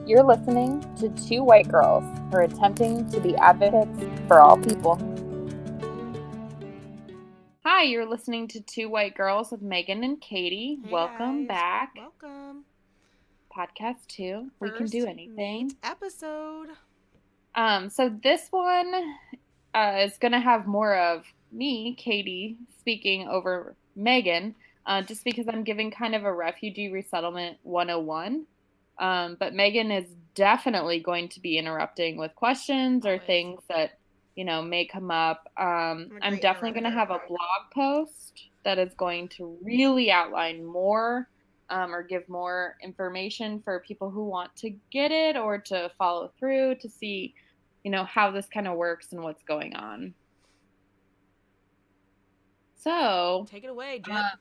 You're listening to two white girls who are attempting to be advocates for all people. Hi, you're listening to Two White Girls with Megan and Katie. Hey Welcome guys. back. Welcome. Podcast 2. We can do anything. Episode. So this one is going to have more of me, Katie, speaking over Megan, just because I'm giving kind of a refugee resettlement 101. But Megan is definitely going to be interrupting with questions or things that, may come up. I'm definitely going to have a blog post that is going to really outline more or give more information for people who want to get it or to follow through to see, how this kind of works and what's going on. So take it away, Jet.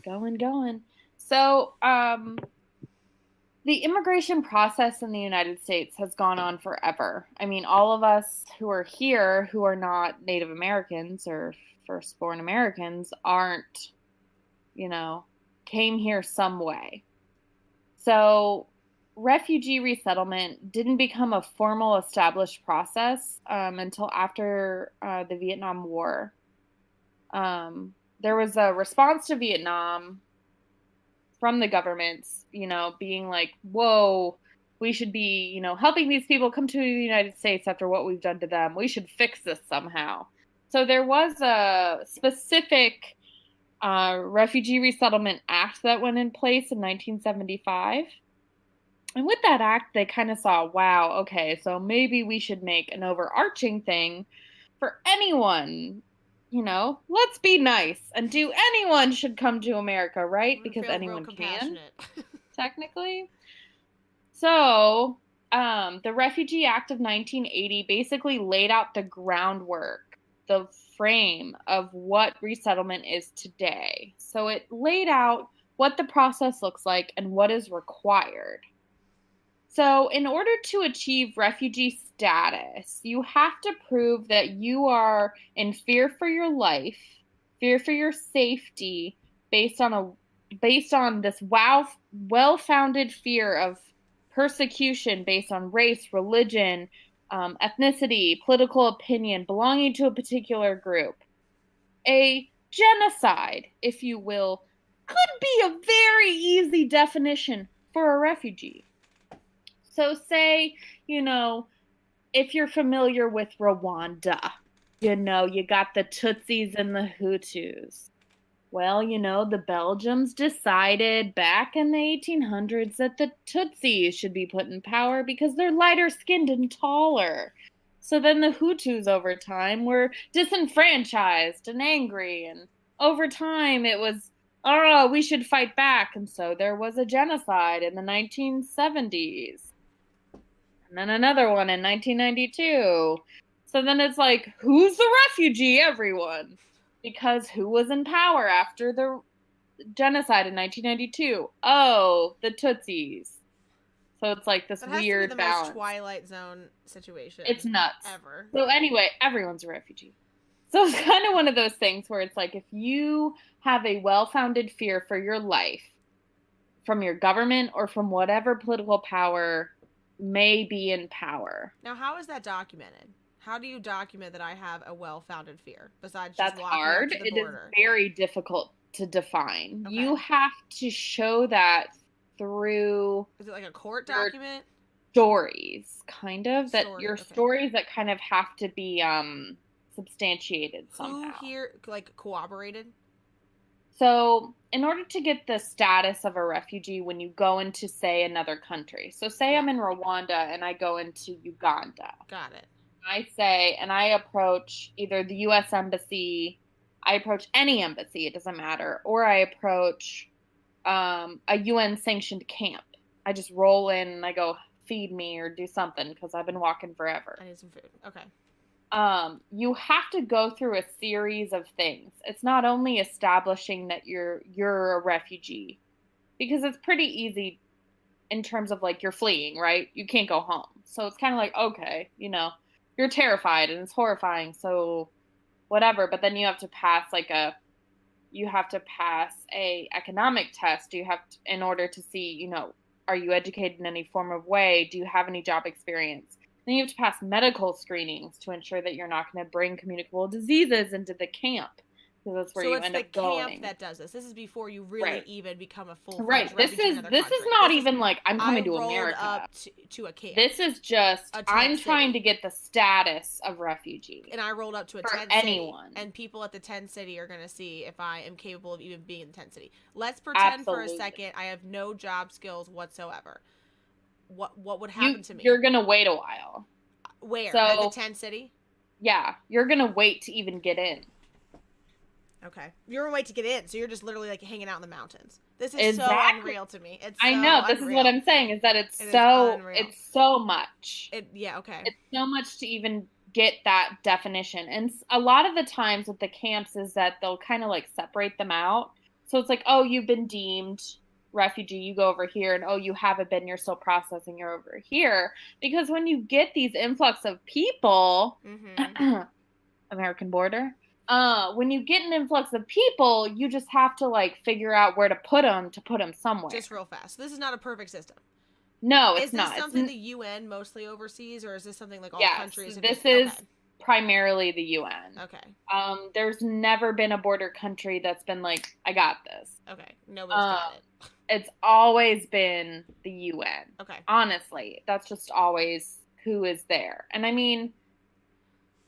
Going. So, the immigration process in the United States has gone on forever. I mean, all of us who are here who are not Native Americans or firstborn Americans aren't, came here some way. So refugee resettlement didn't become a formal established process until after the Vietnam War. There was a response to Vietnam from the governments, being like, whoa, we should be, helping these people come to the United States after what we've done to them. We should fix this somehow. So there was a specific Refugee Resettlement Act that went in place in 1975. And with that act, they kind of saw, wow, okay, so maybe we should make an overarching thing for anyone. Let's be nice and do anyone should come to America, right? Because anyone can, technically. So, the Refugee Act of 1980 basically laid out the groundwork, the frame of what resettlement is today. So it laid out what the process looks like and what is required. So, in order to achieve refugee status, you have to prove that you are in fear for your life, fear for your safety, based on this well-founded fear of persecution based on race, religion, ethnicity, political opinion, belonging to a particular group. A genocide, if you will, could be a very easy definition for a refugee. So say, if you're familiar with Rwanda, you got the Tutsis and the Hutus. Well, the Belgians decided back in the 1800s that the Tutsis should be put in power because they're lighter skinned and taller. So then the Hutus over time were disenfranchised and angry. And over time it was, oh, we should fight back. And so there was a genocide in the 1970s. And then another one in 1992. So then it's like, who's the refugee, everyone? Because who was in power after the genocide in 1992? Oh, the Tutsis. So it's like this weird to be the balance. Most Twilight Zone situation. It's nuts. Ever. So anyway, everyone's a refugee. So it's kind of one of those things where it's like if you have a well-founded fear for your life from your government or from whatever political power may be in power. Now, how is that documented? How do you document that I have a well-founded fear besides just walking up to the border? It is very difficult to define. Okay. You have to show that through. Is it like a court document? Stories, kind of. Stories that kind of have to be substantiated somehow. Who here cooperated? So, in order to get the status of a refugee when you go into, say, another country. So, say I'm in Rwanda and I go into Uganda. Got it. I say, and I approach either the U.S. Embassy, I approach any embassy, it doesn't matter, or I approach a UN-sanctioned camp. I just roll in and I go, feed me or do something because I've been walking forever. I need some food. Okay. You have to go through a series of things. It's not only establishing that you're a refugee, because it's pretty easy in terms of like you're fleeing, right? You can't go home. So it's kind of like, okay, you're terrified and it's horrifying. So whatever, but then you have to pass a economic test. You have to, in order to see, Are you educated in any form of way? Do you have any job experience? Then you have to pass medical screenings to ensure that you're not going to bring communicable diseases into the camp, because that's where So you it's end the up camp going. that does this. This is before you really Right. even become a full-fledged Right. This refugee in is another this is country. not This is even like I'm I coming to rolled America. up to a camp, This is just a tent I'm trying city. to get the status of refugee And I rolled up to a for tent anyone. city, and people at the tent city are going to see if I am capable of even being in the tent city. Let's pretend for a Absolutely. second I have no job skills whatsoever. What would You happen to me? you're going to wait a while. Where? At the So, tent city? yeah, you're going to wait to even get in. Okay. You're a way to get in, so you're just literally like hanging out in the mountains. This is so Exactly. unreal to me. It's I so know. This is what unreal. I'm saying, is that It is unreal. it's so much. Yeah, okay. It's so much to even get that definition. And a lot of the times with the camps is that they'll kind of like separate them out. So it's like, oh, you've been deemed refugee, you go over here, and oh, you haven't been, you're still processing, you're over here. Because when you get these influx of people, American border, when you get an influx of people, you just have to like figure out where to put them somewhere. Just real fast. So this is not a perfect system. No, it's is this not. something the UN mostly oversees, or is this something like all Yes, countries? this is okay. primarily the UN. Okay. There's never been a border country that's been like, I got this. Okay. Nobody's got it. It's always been the UN. Okay. Honestly, that's just always who is there. And I mean,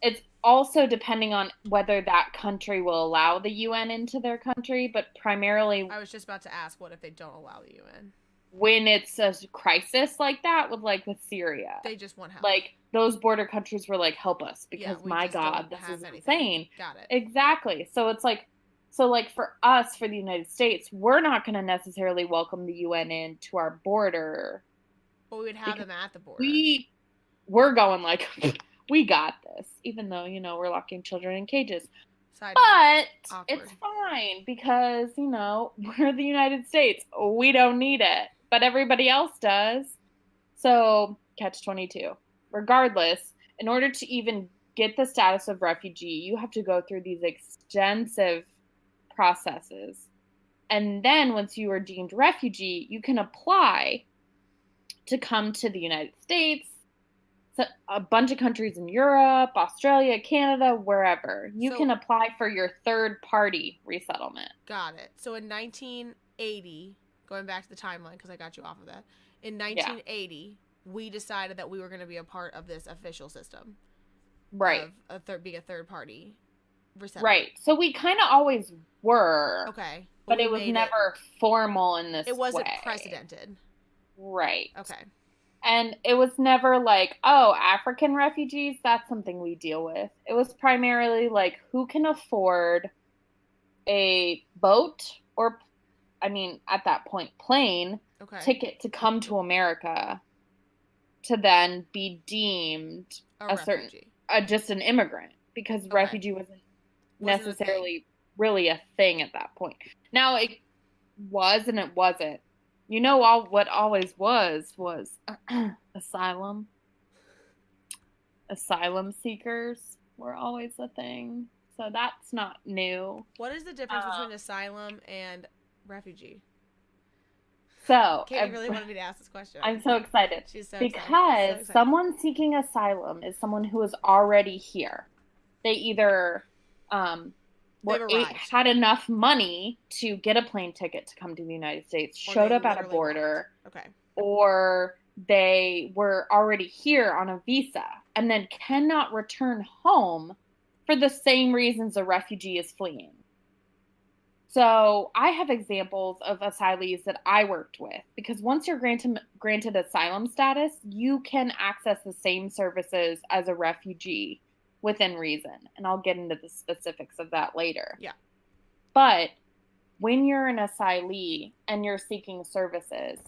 it's also depending on whether that country will allow the UN into their country, but primarily I was just about to ask, what if they don't allow the UN? When it's a crisis like that, with Syria, they just want help. Like those border countries were like, help us, because my God, this is insane. Got it. Exactly. So it's like, for us, for the United States, we're not going to necessarily welcome the UN in to our border. But we would have them at the border. We're going like, we got this, even though, we're locking children in cages. But it's fine because, we're the United States. We don't need it, but everybody else does. So, catch-22. Regardless, in order to even get the status of refugee, you have to go through these extensive processes. And then once you are deemed refugee, you can apply to come to the United States, a bunch of countries in Europe, Australia, Canada, wherever. You can apply for your third-party resettlement. Got it. So in 1980, going back to the timeline because I got you off of that, in 1980, we decided that we were going to be a part of this official system. Right. Of being a third-party resettlement. Right. So we kind of always were. Okay. But it was never formal in this way. It wasn't precedented. Right. Okay. And it was never like, oh, African refugees, that's something we deal with. It was primarily like, who can afford a boat or, at that point, plane ticket to come to America to then be deemed just an immigrant, because refugee wasn't necessarily really a thing at that point. Now, it was and it wasn't. What always was asylum. Asylum seekers were always a thing. So that's not new. What is the difference between asylum and refugee? So, Katie really wanted me to ask this question. I'm so excited. She's so because excited. Someone seeking asylum is someone who is already here. They either had enough money to get a plane ticket to come to the United States, showed up at a border, or they were already here on a visa and then cannot return home for the same reasons a refugee is fleeing. So I have examples of asylees that I worked with, because once you're granted asylum status, you can access the same services as a refugee within reason. And I'll get into the specifics of that later. Yeah. But when you're an asylee and you're seeking services,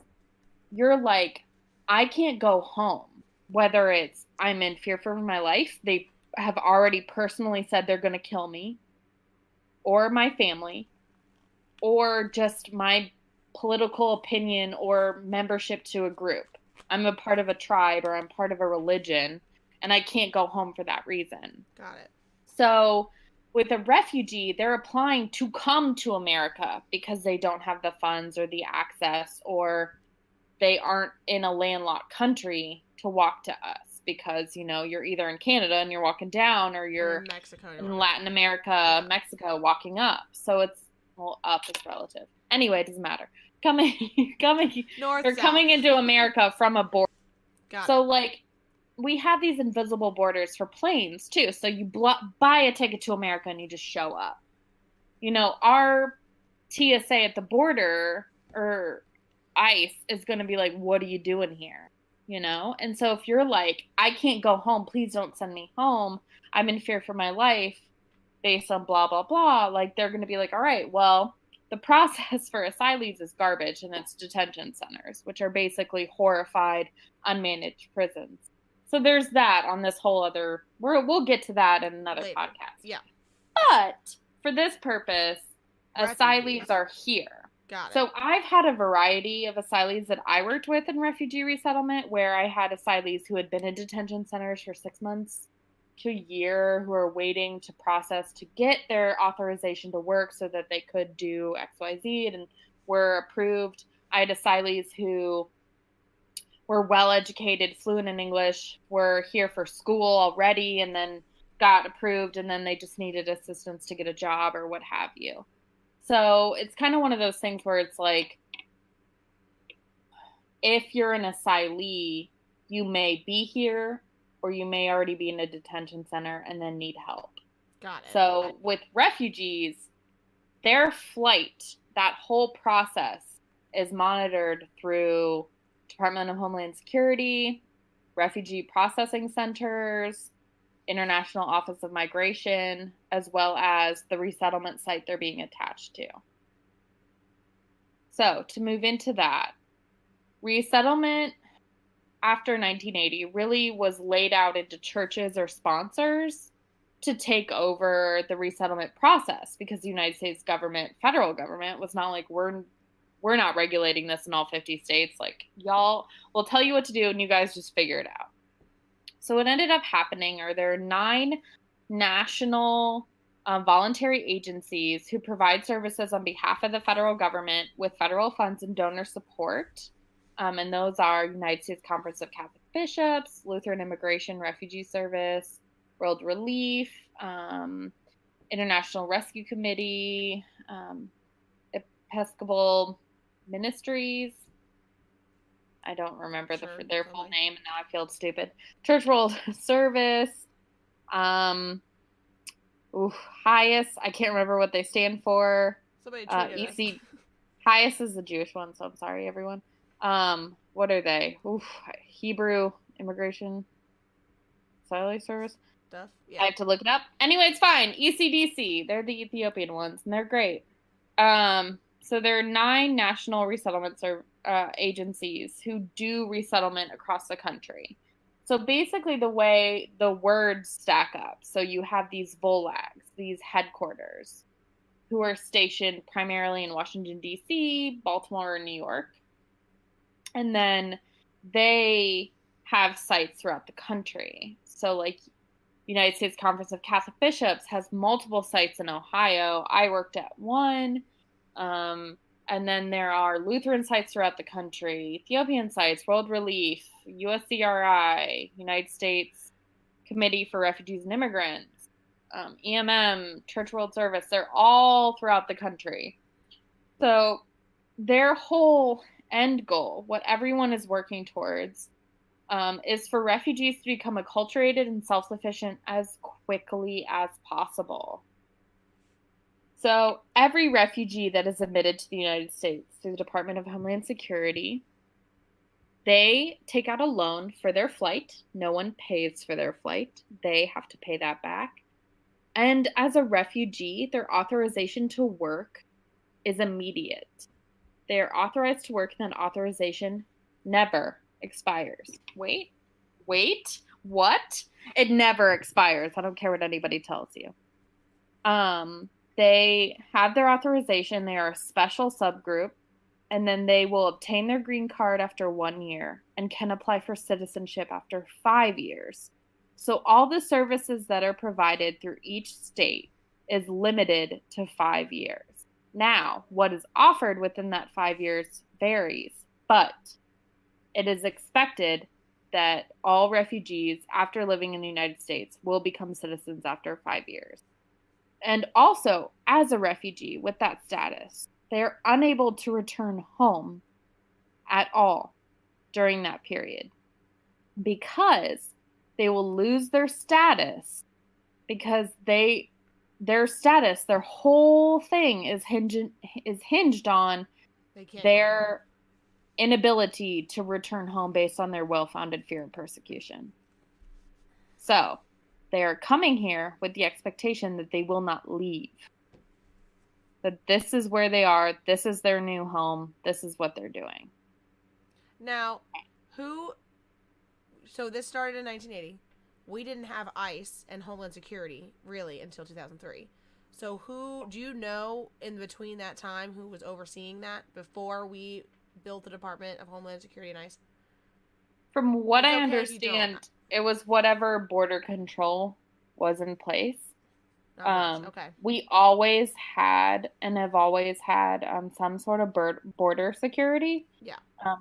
you're like, I can't go home. Whether it's I'm in fear for my life, they have already personally said they're going to kill me, or my family, or just my political opinion or membership to a group. I'm a part of a tribe or I'm part of a religion, and I can't go home for that reason. Got it. So with a refugee, they're applying to come to America because they don't have the funds or the access or they aren't in a landlocked country to walk to us because, you're either in Canada and you're walking down or you're in Mexico, in Latin America, Mexico, walking up. So it's, up is relative. Anyway, it doesn't matter. You're coming into America from a border. So we have these invisible borders for planes too. So you buy a ticket to America and you just show up. Our TSA at the border or ICE is going to be like, what are you doing here? And so if you're like, I can't go home, please don't send me home, I'm in fear for my life based on blah, blah, blah, they're going to be like, all right, well, the process for asylees is garbage, and it's detention centers, which are basically horrified, unmanaged prisons. So there's that on this whole other, we'll get to that in another podcast. Yeah. But for this purpose, asylees are here. Got it. So I've had a variety of asylees that I worked with in refugee resettlement, where I had asylees who had been in detention centers for 6 months to a year, who are waiting to process to get their authorization to work so that they could do XYZ and were approved. I had asylees who were well-educated, fluent in English, were here for school already, and then got approved, and then they just needed assistance to get a job or what have you. So it's kind of one of those things where it's like, if you're an asylee, you may be here or you may already be in a detention center and then need help. Got it. So with refugees, their flight, that whole process is monitored through Department of Homeland Security, refugee processing centers, International Office of Migration, as well as the resettlement site they're being attached to. So to move into that, resettlement after 1980 really was laid out into churches or sponsors to take over the resettlement process, because the United States government, federal government, was not like, we're not regulating this in all 50 states. Like, y'all, we'll tell you what to do and you guys just figure it out. So what ended up happening are there are 9 national voluntary agencies who provide services on behalf of the federal government with federal funds and donor support. And those are United States Conference of Catholic Bishops, Lutheran Immigration Refugee Service, World Relief, International Rescue Committee, Episcopal Ministries. I don't remember their full name, and now I feel stupid. Church World Service, HIAS, I can't remember what they stand for. EC, HIAS is the Jewish one, so I'm sorry, everyone. What are they? Hebrew Immigration Asylum Service. Stuff. Yeah. I have to look it up. Anyway, it's fine. ECDC, they're the Ethiopian ones, and they're great. So there are 9 national resettlement agencies who do resettlement across the country. So basically the way the words stack up, so you have these VOLAGs, these headquarters, who are stationed primarily in Washington, D.C., Baltimore, and New York. And then they have sites throughout the country. So like United States Conference of Catholic Bishops has multiple sites in Ohio. I worked at one. And then there are Lutheran sites throughout the country, Ethiopian sites, World Relief, USCRI, United States Committee for Refugees and Immigrants, EMM, Church World Service. They're all throughout the country. So their whole end goal, what everyone is working towards, is for refugees to become acculturated and self-sufficient as quickly as possible. So every refugee that is admitted to the United States through the Department of Homeland Security, they take out a loan for their flight. No one pays for their flight. They have to pay that back. And as a refugee, their authorization to work is immediate. They are authorized to work, and that authorization never expires. Wait, what? It never expires. I don't care what anybody tells you. They have their authorization. They are a special subgroup, and then they will obtain their green card after 1 year and can apply for citizenship after 5 years. So all the services that are provided through each state is limited to 5 years. Now, what is offered within that 5 years varies, but it is expected that all refugees after living in the United States will become citizens after 5 years. And also, as a refugee with that status, they're unable to return home at all during that period because they will lose their status because their whole thing is hinged on They can't go home. their inability to return home based on their well-founded fear of persecution. So, they are coming here with the expectation that they will not leave. That this is where they are, this is their new home, this is what they're doing. Now, so this started in 1980. We didn't have ICE and Homeland Security, really, until 2003. So do you know, in between that time, who was overseeing that before we built the Department of Homeland Security and ICE? From what It's I okay understand, it was whatever border control was in place. Okay. We always had and have always had some sort of border security. Yeah.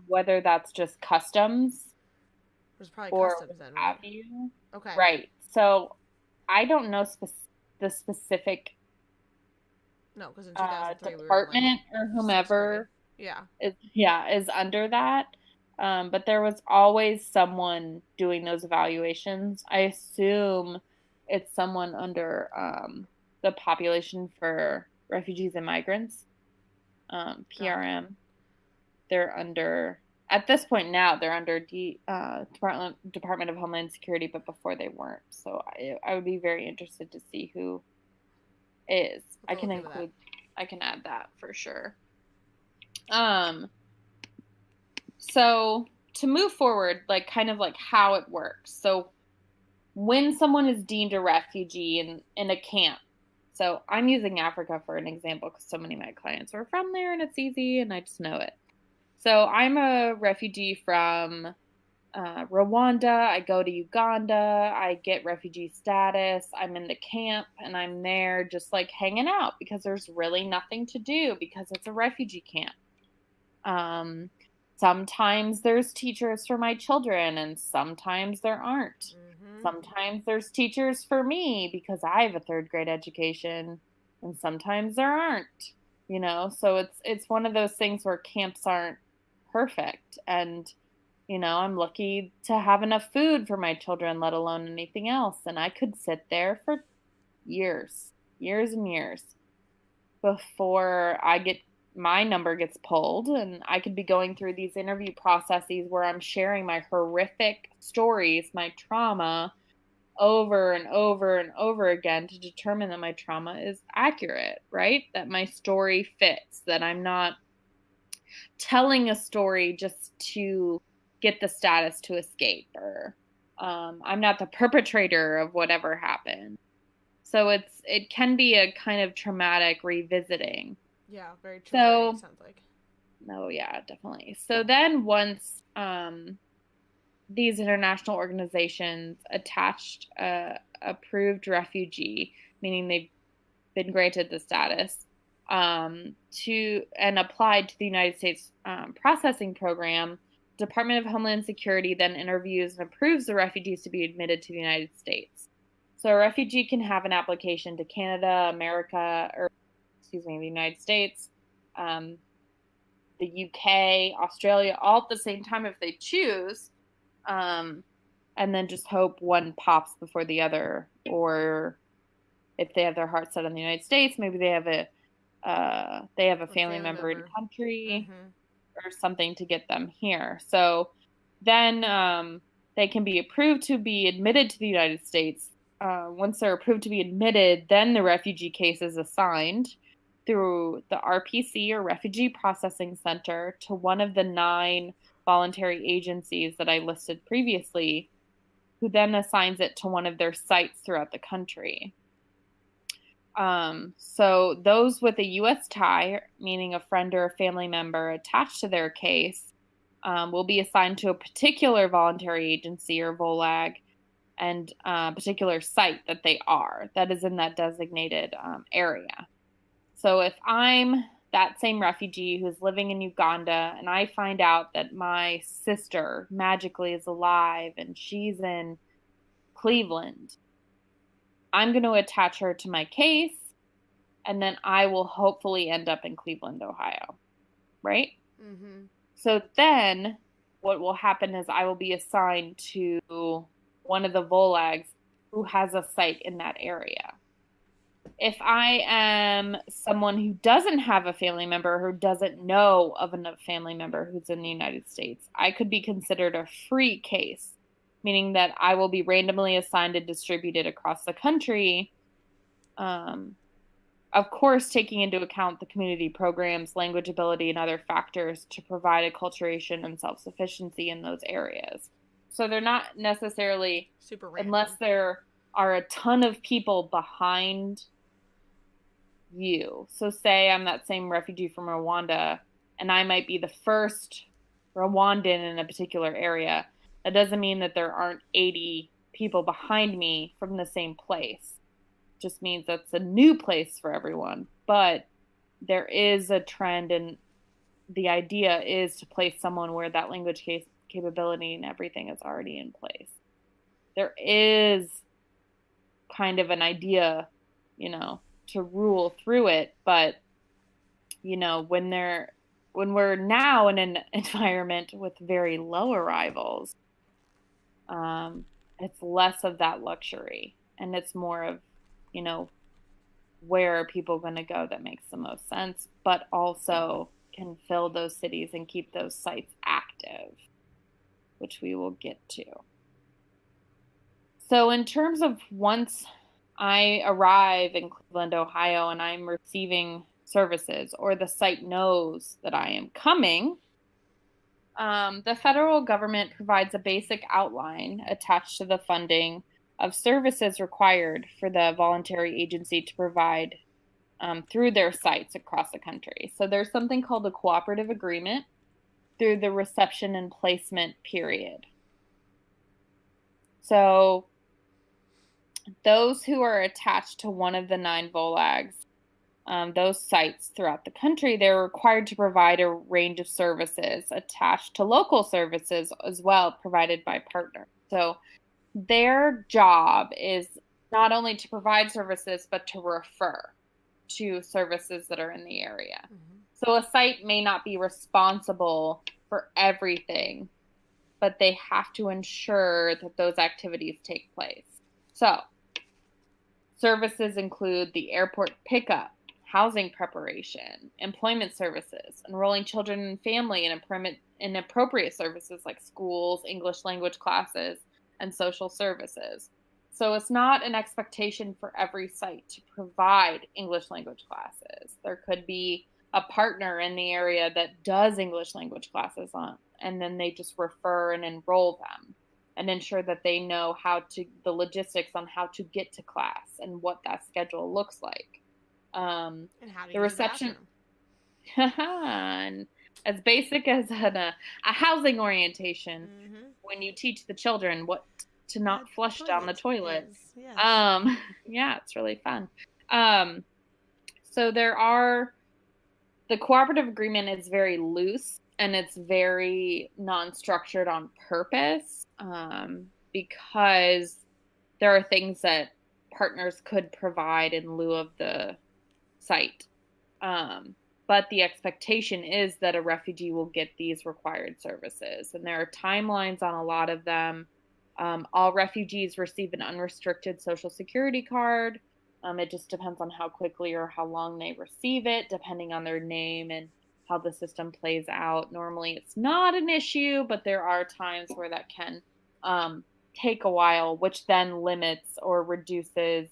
Whether that's just customs It was probably or customs then, right? have you. Okay. Right. So I don't know the specific No, because in 2003 department we were or whomever is under that. But there was always someone doing those evaluations. I assume it's someone under the Population for Refugees and Migrants, PRM. They're under, at this point now, they're under Department of Homeland Security, but before they weren't. So I would be very interested to see who is. I can add that for sure. So to move forward, like kind of like how it works. So when someone is deemed a refugee in a camp, so I'm using Africa for an example because so many of my clients are from there and it's easy and I just know it. So I'm a refugee from Rwanda. I go to Uganda. I get refugee status. I'm in the camp and I'm there just like hanging out because there's really nothing to do because it's a refugee camp. Sometimes there's teachers for my children and sometimes there aren't. Mm-hmm. Sometimes there's teachers for me because I have a third grade education and sometimes there aren't, so it's one of those things where camps aren't perfect. And, I'm lucky to have enough food for my children, let alone anything else. And I could sit there for years and years before my number gets pulled, and I could be going through these interview processes where I'm sharing my horrific stories, my trauma, over and over and over again to determine that my trauma is accurate, right? That my story fits, that I'm not telling a story just to get the status to escape, or I'm not the perpetrator of whatever happened. So it can be a kind of traumatic revisiting. Yeah, very traumatic, sounds like. No, yeah, definitely. So then once these international organizations attached approved refugee, meaning they've been granted the status, to and applied to the United States processing program, Department of Homeland Security then interviews and approves the refugees to be admitted to the United States. So a refugee can have an application to Canada, the United States, the UK, Australia, all at the same time if they choose, and then just hope one pops before the other. Or if they have their heart set on the United States, maybe they have a family member in country, or something to get them here. So then they can be approved to be admitted to the United States. Once they're approved to be admitted, then the refugee case is assigned through the RPC, or Refugee Processing Center, to one of the 9 voluntary agencies that I listed previously, who then assigns it to one of their sites throughout the country. So those with a U.S. tie, meaning a friend or a family member attached to their case, will be assigned to a particular voluntary agency, or VOLAG, and a particular site that is in that designated area. So if I'm that same refugee who's living in Uganda, and I find out that my sister magically is alive and she's in Cleveland, I'm going to attach her to my case, and then I will hopefully end up in Cleveland, Ohio, right? Mm-hmm. So then what will happen is I will be assigned to one of the VOLAGs who has a site in that area. If I am someone who doesn't have a family member, who doesn't know of a family member who's in the United States, I could be considered a free case, meaning that I will be randomly assigned and distributed across the country. Of course, taking into account the community programs, language ability, and other factors to provide acculturation and self-sufficiency in those areas. So they're not necessarily, Super random. unless there are a ton of people behind you. So say I'm that same refugee from Rwanda, and I might be the first Rwandan in a particular area. That doesn't mean that there aren't 80 people behind me from the same place. Just means that's a new place for everyone. But there is a trend, and the idea is to place someone where that language capability and everything is already in place. There is kind of an idea, to rule through it, but when we're now in an environment with very low arrivals, it's less of that luxury, and it's more of where are people going to go that makes the most sense, but also can fill those cities and keep those sites active, which we will get to. So in terms of once I arrive in Cleveland, Ohio, and I'm receiving services, or the site knows that I am coming, the federal government provides a basic outline attached to the funding of services required for the voluntary agency to provide through their sites across the country. So there's something called a cooperative agreement through the reception and placement period. So those who are attached to one of the 9 VOLAGs, those sites throughout the country, they're required to provide a range of services attached to local services as well, provided by partners. So their job is not only to provide services, but to refer to services that are in the area. Mm-hmm. So a site may not be responsible for everything, but they have to ensure that those activities take place. So services include the airport pickup, housing preparation, employment services, enrolling children and family in appropriate services like schools, English language classes, and social services. So it's not an expectation for every site to provide English language classes. There could be a partner in the area that does English language classes and then they just refer and enroll them and ensure that they know the logistics on how to get to class and what that schedule looks like. And how to the reception, and as basic as a housing orientation, mm-hmm. when you teach the children what to not flush down the toilet. Yes. Yeah, it's really fun. So the cooperative agreement is very loose and it's very non-structured on purpose, because there are things that partners could provide in lieu of the site. But the expectation is that a refugee will get these required services, and there are timelines on a lot of them. All refugees receive an unrestricted Social Security card. It just depends on how quickly or how long they receive it, depending on their name and how the system plays out. Normally, it's not an issue, but there are times where that can take a while, which then limits or reduces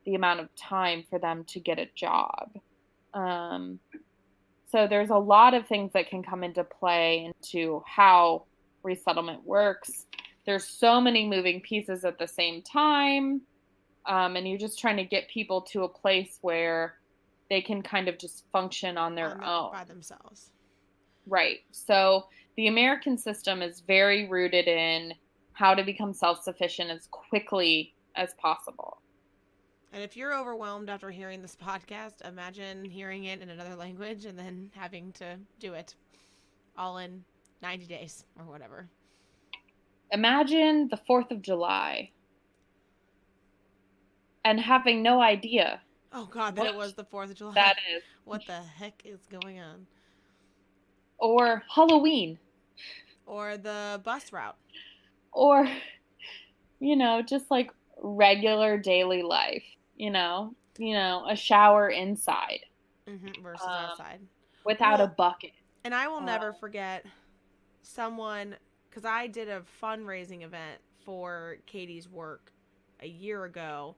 the amount of time for them to get a job. So there's a lot of things that can come into play into how resettlement works. There's so many moving pieces at the same time, and you're just trying to get people to a place where they can kind of just function on their own. By themselves. Right. So the American system is very rooted in how to become self-sufficient as quickly as possible. And if you're overwhelmed after hearing this podcast, imagine hearing it in another language and then having to do it all in 90 days or whatever. Imagine the 4th of July and having no idea Oh, God, that what it was the 4th of July. that is. What the heck is going on? Or Halloween. Or the bus route. Or, just like regular daily life, a shower inside Versus outside. without a bucket. And I will never forget someone, because I did a fundraising event for Katie's work a year ago,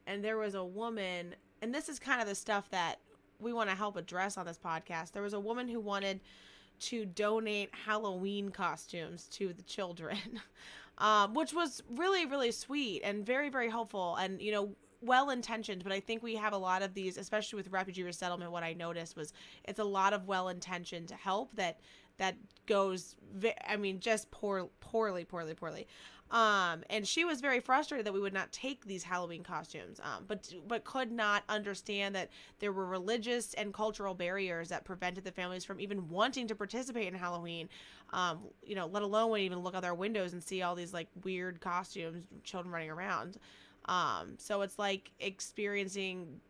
and there was a woman, and this is kind of the stuff that we want to help address on this podcast. There was a woman who wanted to donate Halloween costumes to the children, which was really, really sweet and very, very helpful and, well-intentioned. But I think we have a lot of these, especially with refugee resettlement. What I noticed was it's a lot of well-intentioned help that goes, just poorly. And she was very frustrated that we would not take these Halloween costumes, but could not understand that there were religious and cultural barriers that prevented the families from even wanting to participate in Halloween. Let alone when even look out their windows and see all these like weird costumes, children running around. So it's like experiencing,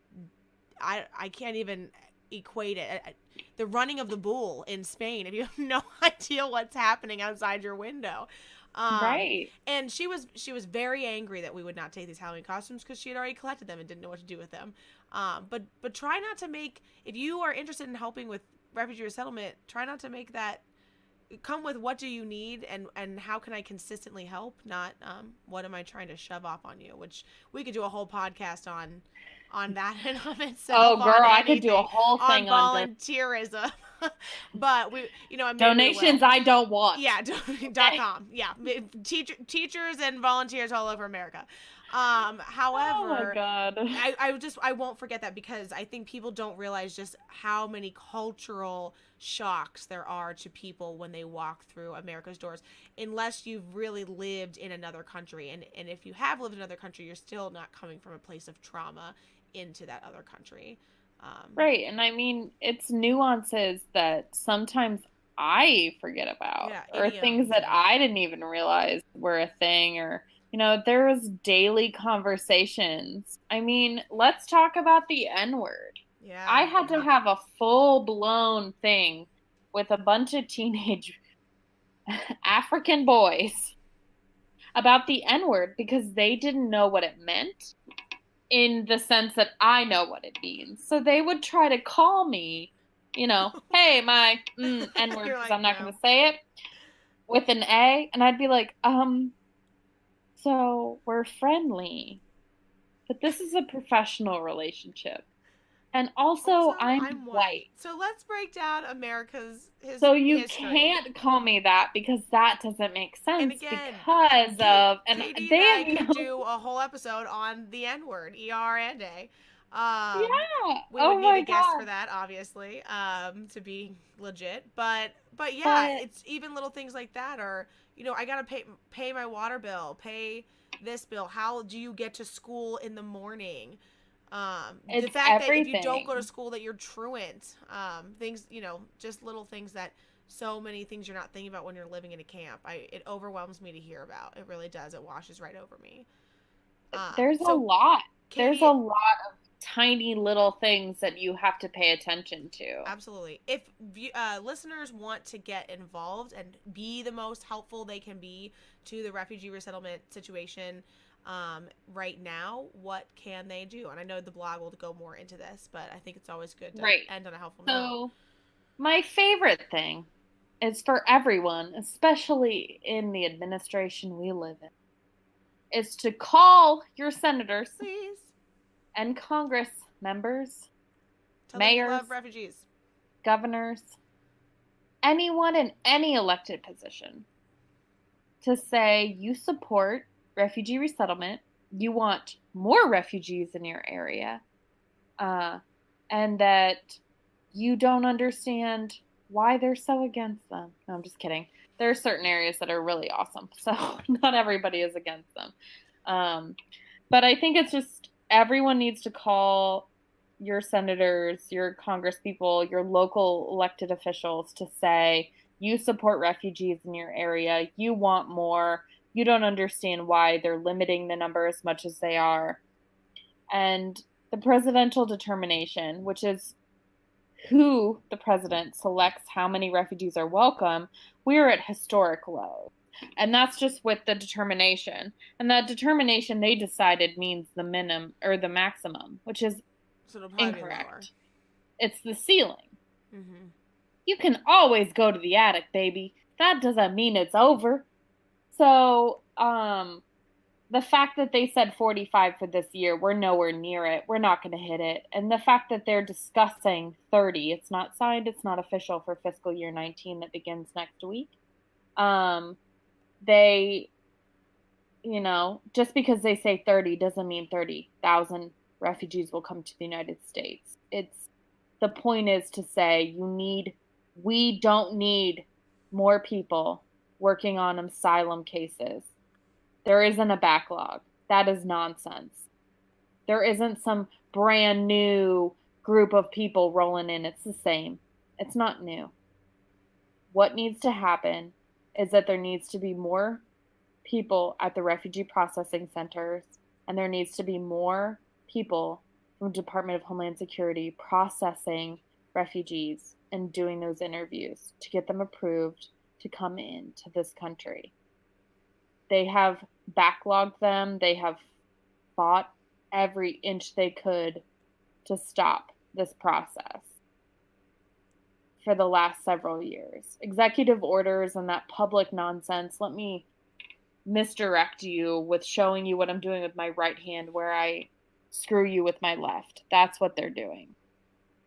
I can't even equate it. The running of the bull in Spain, if you have no idea what's happening outside your window. Right. And she was very angry that we would not take these Halloween costumes because she had already collected them and didn't know what to do with them. But try not to make, if you are interested in helping with refugee resettlement, try not to make that come with what do you need and how can I consistently help, not what am I trying to shove off on you, which we could do a whole podcast on that in of itself. Oh, girl, I could do a whole thing on volunteerism. But donations I don't want. Yeah, .com. Yeah, teachers and volunteers all over America. However, oh my God. I won't forget that because I think people don't realize just how many cultural shocks there are to people when they walk through America's doors, unless you've really lived in another country. And if you have lived in another country, you're still not coming from a place of trauma into that other country. Right. And it's nuances that sometimes I forget about, or things that I didn't even realize were a thing, or, there's daily conversations. Let's talk about the N-word. Yeah. I had to have a full-blown thing with a bunch of teenage African boys about the N-word because they didn't know what it meant, in the sense that I know what it means. So they would try to call me, hey, my N-word, because like, I'm not going to say it, with an A. And I'd be like, so we're friendly, but this is a professional relationship. And also I'm white. So let's break down America's history. So you can't call me that because that doesn't make sense. And again, because of... And Katie and I could do a whole episode on the N-word, ER and A. Yeah. We would need a guest for that, obviously, to be legit. But yeah, it's even little things like that, or, I got to pay my water bill, pay this bill. How do you get to school in the morning? The fact that if you don't go to school that you're truant, things, just little things that so many things you're not thinking about when you're living in a camp. It overwhelms me to hear about. It really does. It washes right over me. There's a lot. There's a lot of tiny little things that you have to pay attention to. Absolutely. If listeners want to get involved and be the most helpful they can be to the refugee resettlement situation, right now, what can they do? And I know the blog will go more into this, but I think it's always good to end on a helpful note. So my favorite thing is for everyone, especially in the administration we live in, is to call your senators, please, and Congress members, mayors, love refugees, governors, anyone in any elected position, to say you support refugee resettlement, you want more refugees in your area, and that you don't understand why they're so against them. No, I'm just kidding. There are certain areas that are really awesome, so not everybody is against them. But I think it's just everyone needs to call your senators, your congresspeople, your local elected officials to say, you support refugees in your area, you want more, you don't understand why they're limiting the number as much as they are. And the presidential determination, which is who the president selects how many refugees are welcome, we are at historic lows. And that's just with the determination. And that determination they decided means the minimum or the maximum, which is So it'll probably be lower. incorrect. It's the ceiling. Mm-hmm. You can always go to the attic, baby. That doesn't mean it's over. So, the fact that they said 45 for this year, we're nowhere near it. We're not going to hit it. And the fact that they're discussing 30, it's not signed, it's not official for fiscal year 19 that begins next week. They, just because they say 30 doesn't mean 30,000 refugees will come to the United States. The point is to say we don't need more people working on asylum cases. There isn't a backlog. That is nonsense. There isn't some brand new group of people rolling in. It's the same. It's not new. What needs to happen is that there needs to be more people at the refugee processing centers, and there needs to be more people from Department of Homeland Security processing refugees and doing those interviews to get them approved to come into this country. They have backlogged them. They have fought every inch they could to stop this process for the last several years. Executive orders and that public nonsense. Let me misdirect you with showing you what I'm doing with my right hand where I screw you with my left. That's what they're doing.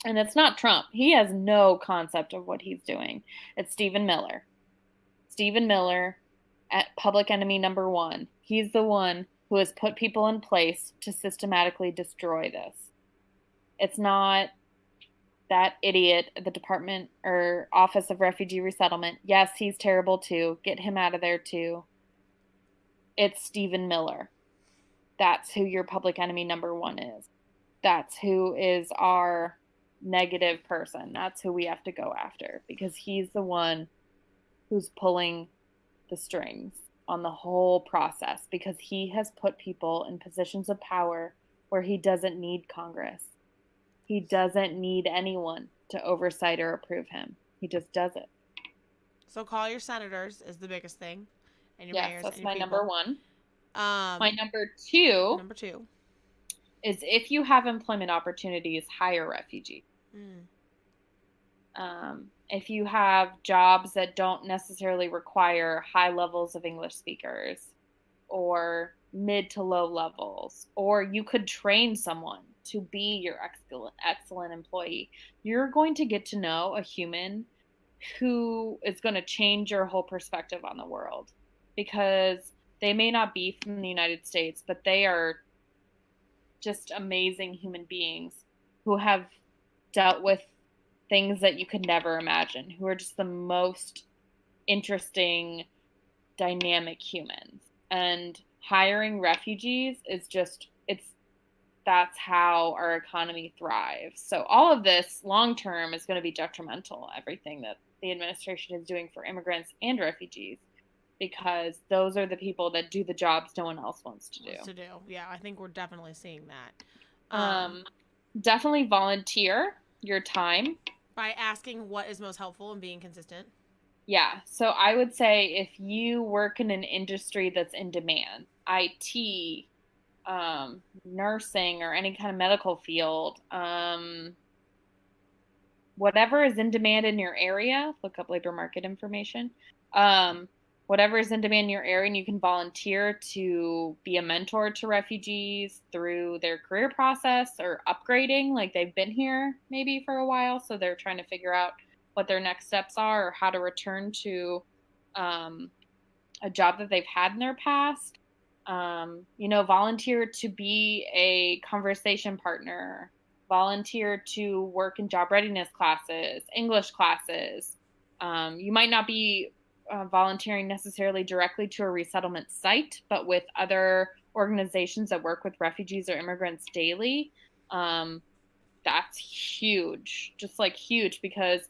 And it's not Trump. He has no concept of what he's doing. It's Stephen Miller. Stephen Miller at public enemy number one. He's the one who has put people in place to systematically destroy this. It's not that idiot at the Department or Office of Refugee Resettlement. Yes, he's terrible too. Get him out of there too. It's Stephen Miller. That's who your public enemy number one is. That's who is our negative person. That's who we have to go after because he's the one who's pulling the strings on the whole process because he has put people in positions of power where he doesn't need Congress. He doesn't need anyone to oversight or approve him. He just does it. So call your senators is the biggest thing, and your yes, mayors. That's and your my people. number one. My number two. Number two is if you have employment opportunities, hire refugees. If you have jobs that don't necessarily require high levels of English speakers or mid to low levels, or you could train someone to be your excellent employee, you're going to get to know a human who is going to change your whole perspective on the world because they may not be from the United States, but they are just amazing human beings who have dealt with things that you could never imagine, who are just the most interesting, dynamic humans. And hiring refugees is that's how our economy thrives. So all of this long term is going to be detrimental, everything that the administration is doing for immigrants and refugees, because those are the people that do the jobs no one else wants to do. Yeah, I think we're definitely seeing that. Definitely volunteer your time. By asking what is most helpful and being consistent. Yeah. So I would say if you work in an industry that's in demand, IT, nursing, or any kind of medical field, whatever is in demand in your area, look up labor market information. Whatever is in demand in your area, and you can volunteer to be a mentor to refugees through their career process or upgrading, like they've been here maybe for a while, so they're trying to figure out what their next steps are or how to return to a job that they've had in their past. Volunteer to be a conversation partner, volunteer to work in job readiness classes, English classes. You might not be volunteering necessarily directly to a resettlement site, but with other organizations that work with refugees or immigrants daily. Um, that's huge, just like huge, because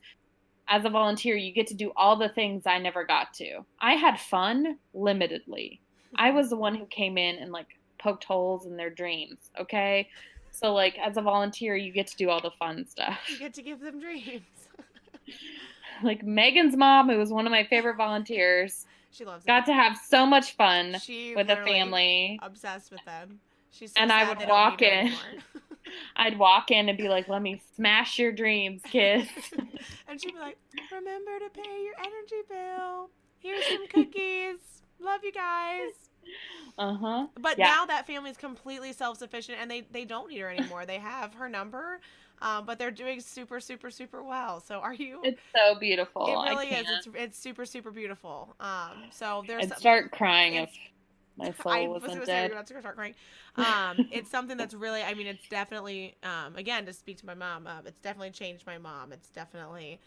as a volunteer, you get to do all the things I never got to. I had fun limitedly. I was the one who came in and like poked holes in their dreams. Okay. So, like, as a volunteer, you get to do all the fun stuff. You get to give them dreams. Like, Megan's mom, who was one of my favorite volunteers, She loves it. got to have so much fun She with a literally family. obsessed with them. She's so And I sad would they don't need walk her in. anymore. I'd walk in and be like, let me smash your dreams, kids. And she'd be like, remember to pay your energy bill. Here's some cookies. Love you guys. Uh-huh. But Yeah. now that family's completely self-sufficient and they don't need her anymore. They have her number, but they're doing super, super, super well. So are you? It's so beautiful. It I really is. can't. It's super, super beautiful. So there's I'd start crying if it's my I soul was wasn't going to say dead. we're about to start crying. It's something that's really, I mean, it's definitely, again, to speak to my mom, it's definitely changed my mom. It's definitely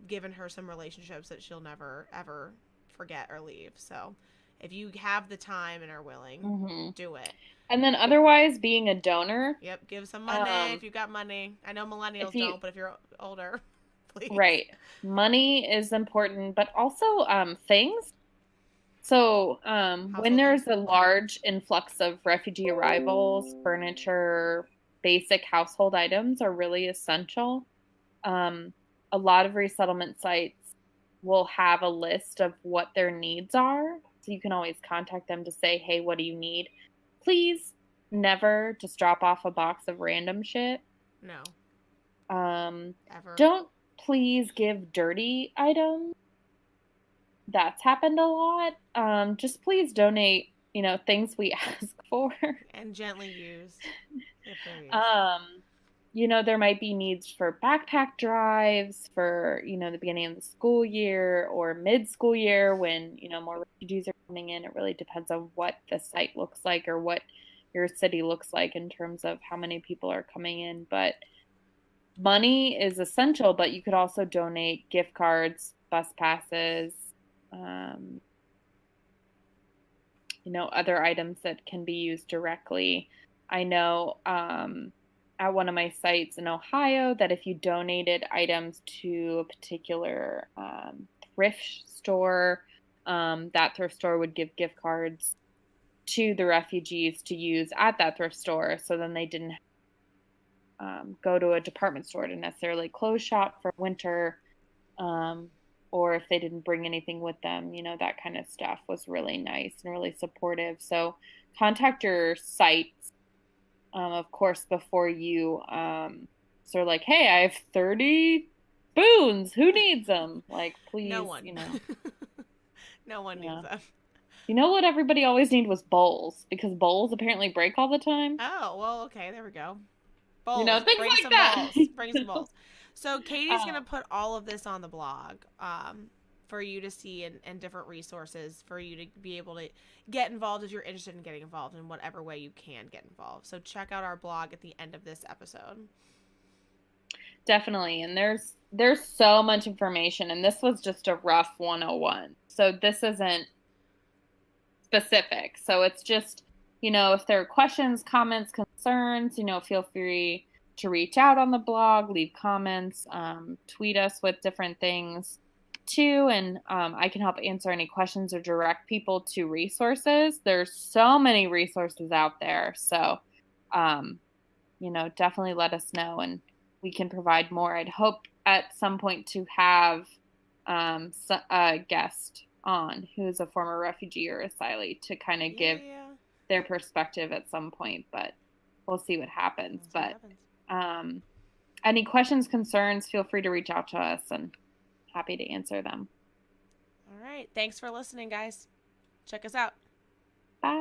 given her some relationships that she'll never, ever forget or leave. So if you have the time and are willing, do it. And then otherwise, being a donor. Yep, give some money if you've got money. I know millennials don't, but if you're older, please. Right. Money is important, but also things. So when there's a large influx of refugee arrivals, furniture, basic household items are really essential. A lot of resettlement sites will have a list of what their needs are. So you can always contact them to say, hey, what do you need? Please never just drop off a box of random shit. No. Ever. Don't please give dirty items. That's happened a lot. Just please donate, things we ask for. And gently used. If they're used. There might be needs for backpack drives for, the beginning of the school year or mid-school year when, more refugees are coming in. It really depends on what the site looks like or what your city looks like in terms of how many people are coming in. But money is essential, but you could also donate gift cards, bus passes, other items that can be used directly. I know at one of my sites in Ohio that if you donated items to a particular thrift store, that thrift store would give gift cards to the refugees to use at that thrift store. So then they didn't go to a department store to necessarily close shop for winter. Or if they didn't bring anything with them, that kind of stuff was really nice and really supportive. So contact your sites, of course, before you sort of like, hey, I have 30 spoons. Who needs them? Like, please, no one. No one needs them. You know what everybody always needed was bowls, because bowls apparently break all the time. Oh, well, okay, there we go. Bowls. Things bring like some that. Bowls. Bring some bowls. So Katie's going to put all of this on the blog for you to see and different resources for you to be able to get involved if you're interested in getting involved in whatever way you can get involved. So check out our blog at the end of this episode. Definitely. And there's so much information, and this was just a rough 101. So this isn't specific. So it's just, if there are questions, comments, concerns, feel free to reach out on the blog, leave comments, tweet us with different things too. And I can help answer any questions or direct people to resources. There's so many resources out there. So, definitely let us know and we can provide more. I'd hope at some point to have a guest on who's a former refugee or asylee to kind of give their perspective at some point, but we'll see what happens. Any questions, concerns, feel free to reach out to us and happy to answer them. All right. Thanks for listening, guys. Check us out. Bye.